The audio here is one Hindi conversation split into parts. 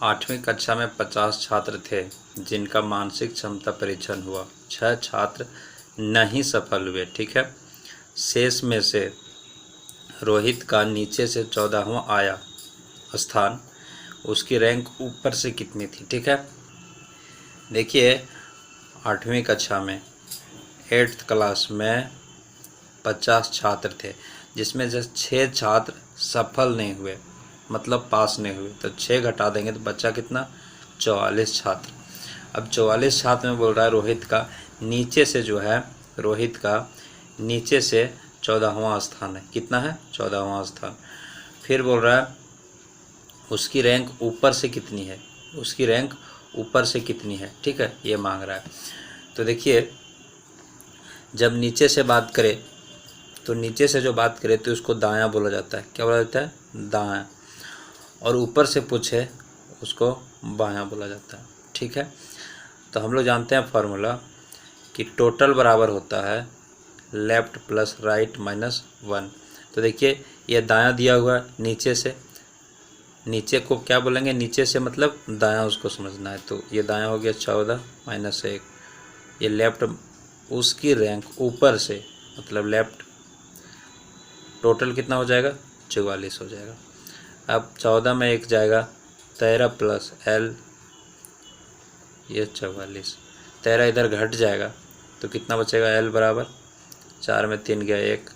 8वीं कक्षा में 50 छात्र थे जिनका मानसिक क्षमता परीक्षण हुआ। 6 छात्र नहीं सफल हुए। ठीक है, शेष में से रोहित का नीचे से 14वां आया स्थान, उसकी रैंक ऊपर से कितनी थी। ठीक है, देखिए 8वीं कक्षा में 8th क्लास में 50 छात्र थे जिसमें से 6 छात्र सफल नहीं हुए, मतलब पास नहीं हुए। तो 6 घटा देंगे तो बच्चा कितना, 44 छात्र। अब 44 छात्र में बोल रहा है रोहित का नीचे से जो है, रोहित का नीचे से 14वां स्थान है। कितना है, 14वां स्थान। फिर बोल रहा है उसकी रैंक ऊपर से कितनी है, उसकी रैंक ऊपर से कितनी है। ठीक है, ये मांग रहा है। तो देखिए जब नीचे से बात करें तो नीचे से जो बात करें तो उसको दायां बोला जाता है। क्या बोला जाता है, दायां। और ऊपर से पूछे उसको बायां बोला जाता है। ठीक है, तो हम लोग जानते हैं फार्मूला कि टोटल बराबर होता है लेफ्ट प्लस राइट माइनस 1। तो देखिए ये दायां दिया हुआ है, नीचे से, नीचे को क्या बोलेंगे, नीचे से मतलब दायां उसको समझना है। तो ये दायां हो गया 14 माइनस 1। ये लेफ्ट, उसकी रैंक ऊपर से मतलब लेफ्ट, टोटल कितना हो जाएगा, 44 हो जाएगा। अब 14 में 1 जाएगा, 13 प्लस L, ये 44। 13 इधर घट जाएगा तो कितना बचेगा, L बराबर 4 में 3 गया 1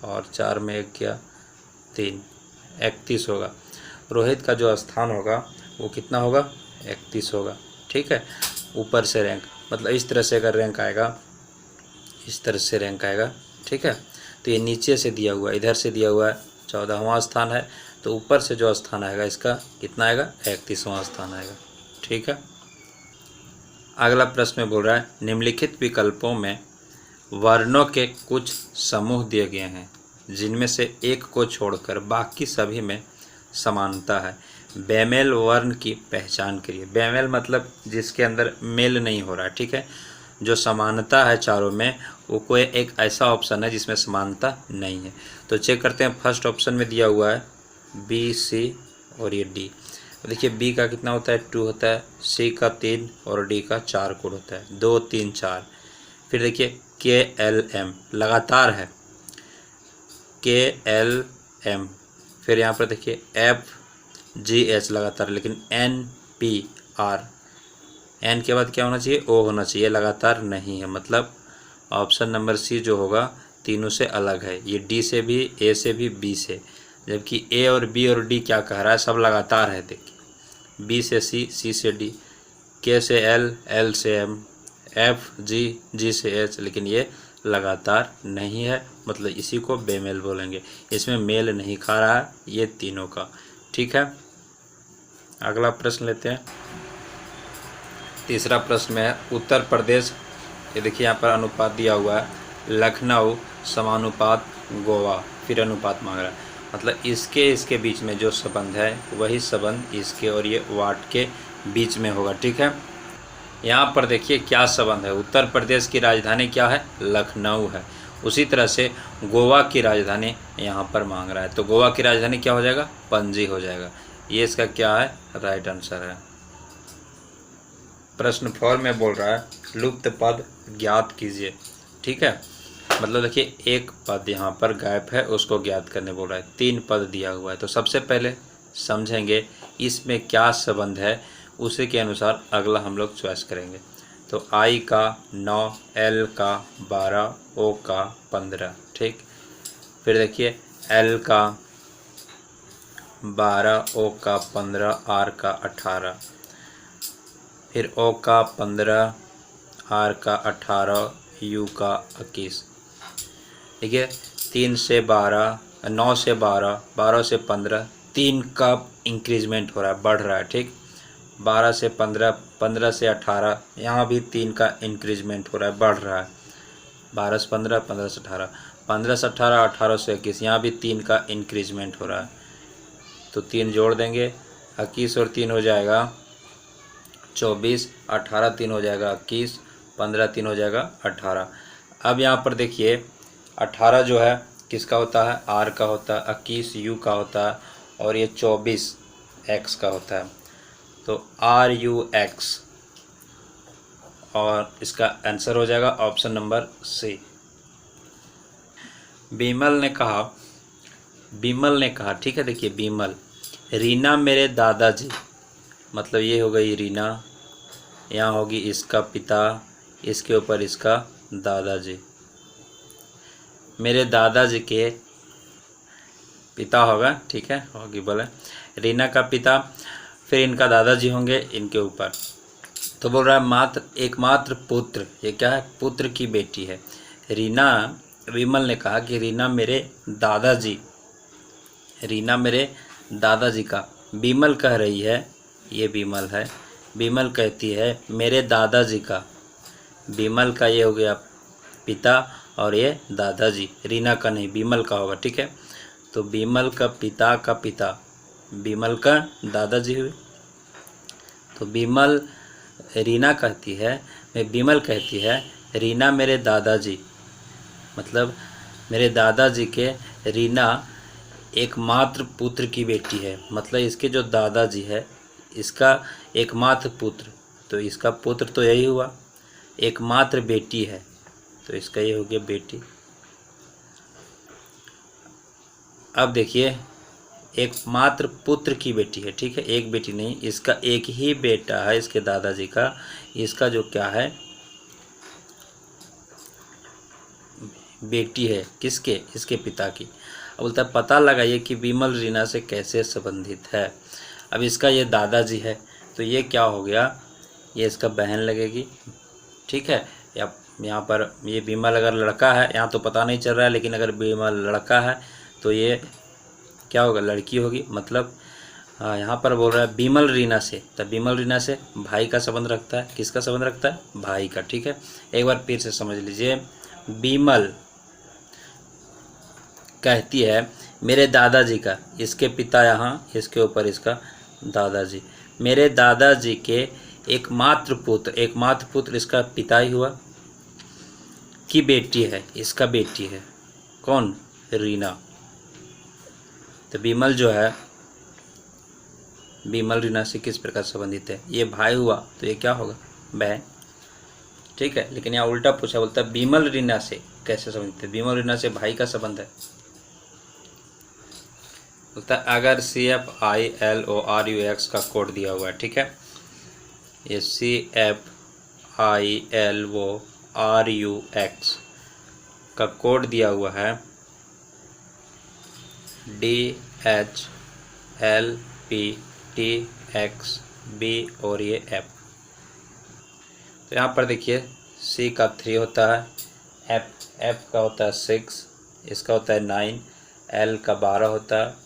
और 4 में 1 गया 3, 31 होगा। रोहित का जो स्थान होगा वो कितना होगा, 31 होगा। ठीक है, ऊपर से रैंक, मतलब इस तरह से अगर रैंक आएगा, इस तरह से रैंक आएगा। ठीक है, तो ये नीचे से दिया हुआ, इधर से दिया हुआ है 14वां स्थान है, तो ऊपर से जो स्थान आएगा इसका कितना आएगा, 31वां स्थान आएगा। ठीक है, अगला प्रश्न में बोल रहा है निम्नलिखित विकल्पों में वर्णों के कुछ समूह दिए गए हैं जिनमें से एक को छोड़कर बाकी सभी में समानता है। बेमेल वर्ण की पहचान करिए। बेमेल मतलब जिसके अंदर मेल नहीं हो रहा है। ठीक है, जो समानता है चारों में, वो कोई एक ऐसा ऑप्शन है जिसमें समानता नहीं है। तो चेक करते हैं, फर्स्ट ऑप्शन में दिया हुआ है बी, सी और ये डी। देखिए बी का कितना होता है, 2 होता है, सी का 3 और डी का 4 कोड होता है, 2 3 4। फिर देखिए के एल एम लगातार है, के एल एम। फिर यहाँ पर देखिए एफ जी एच लगातार, लेकिन एन पी आर, एन के बाद क्या होना चाहिए, ओ होना चाहिए, लगातार नहीं है। मतलब ऑप्शन नंबर सी जो होगा तीनों से अलग है। ये डी से भी, ए से भी, बी से, जबकि ए और बी और डी क्या कह रहा है, सब लगातार है। देखिए बी से सी, सी से डी, के से एल, एल से एम, एफ जी, जी से एच, लेकिन ये लगातार नहीं है, मतलब इसी को बेमेल बोलेंगे। इसमें मेल नहीं खा रहा है ये तीनों का। ठीक है, अगला प्रश्न लेते हैं। तीसरा प्रश्न में है उत्तर प्रदेश, ये देखिए यहाँ पर अनुपात दिया हुआ है, लखनऊ समानुपात गोवा, फिर अनुपात मांग रहा है। मतलब इसके बीच में जो संबंध है वही संबंध इसके और ये वाट के बीच में होगा। ठीक है, यहाँ पर देखिए क्या संबंध है, उत्तर प्रदेश की राजधानी क्या है, लखनऊ है। उसी तरह से गोवा की राजधानी यहाँ पर मांग रहा है, तो गोवा की राजधानी क्या हो जाएगा, पणजी हो जाएगा। ये इसका क्या है, राइट आंसर है। प्रश्न 4 में बोल रहा है लुप्त पद ज्ञात कीजिए। ठीक है, मतलब देखिए एक पद यहाँ पर गायब है, उसको ज्ञात करने बोल रहा है। 3 पद दिया हुआ है, तो सबसे पहले समझेंगे इसमें क्या संबंध है, उसी के अनुसार अगला हम लोग चॉइस करेंगे। तो आई का 9, एल का 12, ओ का 15। ठीक, फिर देखिए एल का 12, ओ का 15, आर का 18, फिर ओ का 15, आर का 18, यू का 21। देखिए 3 से 12, 9 से 12, 12 से 15, 3 का इंक्रीजमेंट हो रहा है, बढ़ रहा है। ठीक, 12 से 15, 15 से 18, यहाँ भी 3 का इंक्रीजमेंट हो रहा है, बढ़ रहा है। 12 से 15, 15 से 18, 15 से 18, 18 से 21, यहाँ भी 3 का इंक्रीजमेंट हो रहा है। तो 3 जोड़ देंगे, 21 और 3 हो जाएगा 24, 18 3 हो जाएगा 21, 15 3 हो जाएगा 18। अब यहाँ पर देखिए 18 जो है किसका होता है, आर का होता है, 21 यू का होता है, और ये 24 एक्स का होता है। तो RUX, और इसका आंसर हो जाएगा ऑप्शन नंबर सी। बीमल ने कहा, ठीक है, देखिए बीमल, रीना मेरे दादाजी, मतलब ये हो गई रीना, यहाँ होगी इसका पिता, इसके ऊपर इसका दादाजी, मेरे दादाजी के पिता होगा, ठीक है, होगी बोले रीना का पिता, फिर इनका दादाजी होंगे इनके ऊपर। तो बोल रहा है एकमात्र पुत्र, ये क्या है, पुत्र की बेटी है रीना। विमल ने कहा कि रीना मेरे दादाजी का, बीमल कह रही है, ये बीमल है, बीमल कहती है मेरे दादाजी का, बीमल का ये हो गया पिता और ये दादाजी, रीना का नहीं, बीमल का होगा, ठीक है। तो बीमल का पिता बीमल का दादाजी हुए। तो बीमल कहती है रीना मेरे दादाजी, मतलब मेरे दादाजी के रीना एकमात्र पुत्र की बेटी है, मतलब इसके जो दादाजी है इसका एकमात्र पुत्र, तो इसका पुत्र तो यही हुआ, एकमात्र बेटी है तो इसका ये हो गया बेटी। अब देखिए एकमात्र पुत्र की बेटी है, ठीक है, एक बेटी नहीं, इसका एक ही बेटा है इसके दादाजी का, इसका जो क्या है बेटी है, किसके, इसके पिता की। अब बोलता है पता लगाइए कि बीमल रीना से कैसे संबंधित है। अब इसका ये दादाजी है तो ये क्या हो गया, ये इसका बहन लगेगी, ठीक है। या यहाँ पर ये बीमल अगर लड़का है, यहाँ तो पता नहीं चल रहा है, लेकिन अगर बीमल लड़का है तो ये क्या होगा, लड़की होगी, मतलब यहाँ पर बोल रहा है बीमल रीना से, तब बीमल रीना से भाई का संबंध रखता है, किसका संबंध रखता है, भाई का, ठीक है। एक बार फिर से समझ लीजिए, बीमल कहती है मेरे दादाजी का, इसके पिता यहाँ, इसके ऊपर इसका दादाजी, मेरे दादाजी के एकमात्र पुत्र इसका पिता ही हुआ, की बेटी है, इसका बेटी है, कौन, रीना। तो बीमल जो है, बीमल रीना से किस प्रकार संबंधित है, ये भाई हुआ तो ये क्या होगा, बहन, ठीक है। लेकिन यहाँ उल्टा पूछा, बोलता है बीमल रीना से कैसे संबंधित है, बीमल रीना से भाई का संबंध है। बोलता है अगर CFILORUX का कोड दिया हुआ है, ठीक है, ये CFILORUX का कोड दिया हुआ है DHLPTXB और ये F। तो यहाँ पर देखिए C का 3 होता है, F का होता है 6, इसका होता है 9, L का 12 होता है,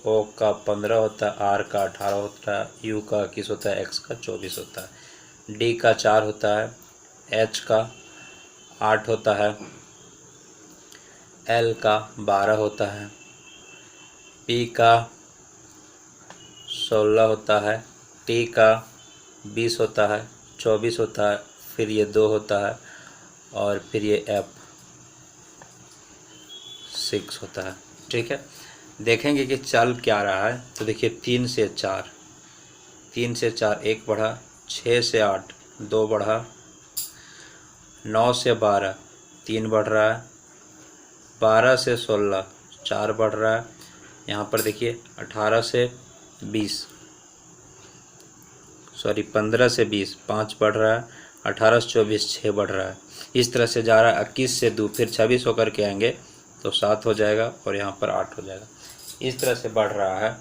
O का 15 होता है, R का 18 होता है, U का 21 होता है, X का 24 होता है, D का 4 होता है, H का 8 होता है, L का 12 होता है, P का 16 होता है, T का 20 होता है, 24 होता है, फिर ये 2 होता है और फिर ये F 6 होता है, ठीक है। देखेंगे कि चल क्या रहा है। तो देखिए 3 से 4 1 बढ़ा, 6 से 8 2 बढ़ा, 9 से 12 3 बढ़ रहा है, 12 से 16 4 बढ़ रहा है, यहाँ पर देखिए 15 से 20 5 बढ़ रहा है, 18 से 24 6 बढ़ रहा है, इस तरह से जा रहा है। 21 से 2 फिर 26 होकर के आएंगे तो 7 हो जाएगा और यहाँ पर 8 हो जाएगा, इस तरह से बढ़ रहा है।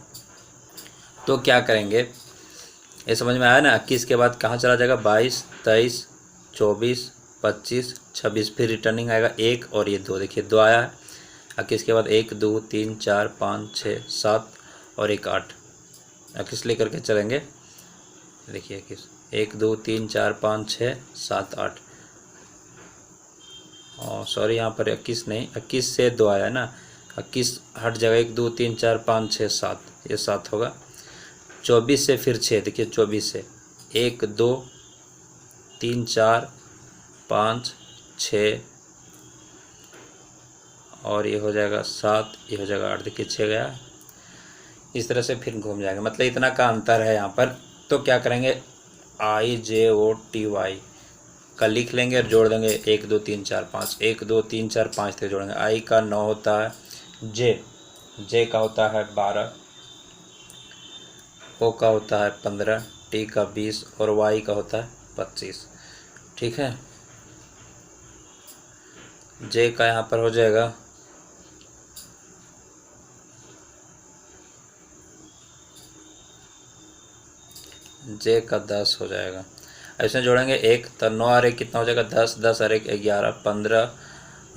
तो क्या करेंगे, ये समझ में आया ना। 21 के बाद कहाँ चला जाएगा, 22 23 24 25 26, फिर रिटर्निंग आएगा 1 और ये 2, देखिए 2 आया है। 21 के बाद 1 2 3 4 5 6 7 और 1 8, 21 लेकर के चलेंगे, देखिए 21 1 2 3 4 5 6 7 8, और सॉरी यहाँ पर 21 नहीं, 21 से 2 आया ना, 21 हट जाएगा, 1 2 3 4 5 6 7, ये 7 होगा। 24 से फिर 6, देखिए 24 से 1 2 3 4 5 6 और ये हो जाएगा 7, ये हो जाएगा 8, देखिए 6 गया, इस तरह से फिर घूम जाएगा। मतलब इतना का अंतर है यहाँ पर तो क्या करेंगे, IJOTY का लिख लेंगे और जोड़ देंगे 1 2 3 4 5, 1 2 3 4 5 तक जोड़ेंगे। I का 9 होता है, J का होता है 12, O का होता है 15, T का 20 और Y का होता है 25। ठीक है, J का यहाँ पर हो जाएगा J का 10 हो जाएगा। ऐसे जोड़ेंगे 1 तो 9 और 1 कितना हो जाएगा 10, 10 और 1 11, 15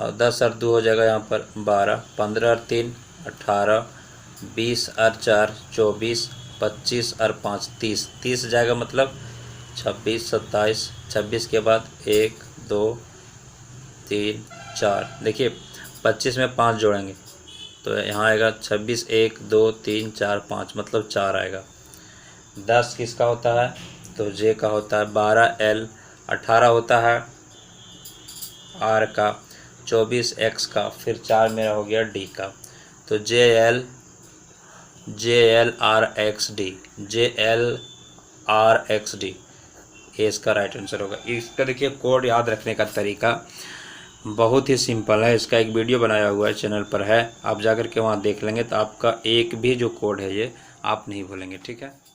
और 10 और 2 हो जाएगा यहाँ पर 12, 15 और 3 18, 20 और 4 24, 25 और 5 30, 30 जाएगा मतलब 26 27, 26 के बाद 1 2 3 4, देखिए 25 में 5 जोड़ेंगे तो यहाँ आएगा 26, 1 2 3 4 5 मतलब 4 आएगा। 10 किसका होता है, तो J का होता है, 12 L, 18 होता है R का, 24 X का, फिर 4 मेरा हो गया D का। तो JL RXD, JL RXD ये इसका राइट आंसर होगा। इसका देखिए कोड याद रखने का तरीका बहुत ही सिंपल है। इसका एक वीडियो बनाया हुआ है चैनल पर है, आप जाकर के वहाँ देख लेंगे तो आपका एक भी जो कोड है ये आप नहीं भूलेंगे। ठीक है।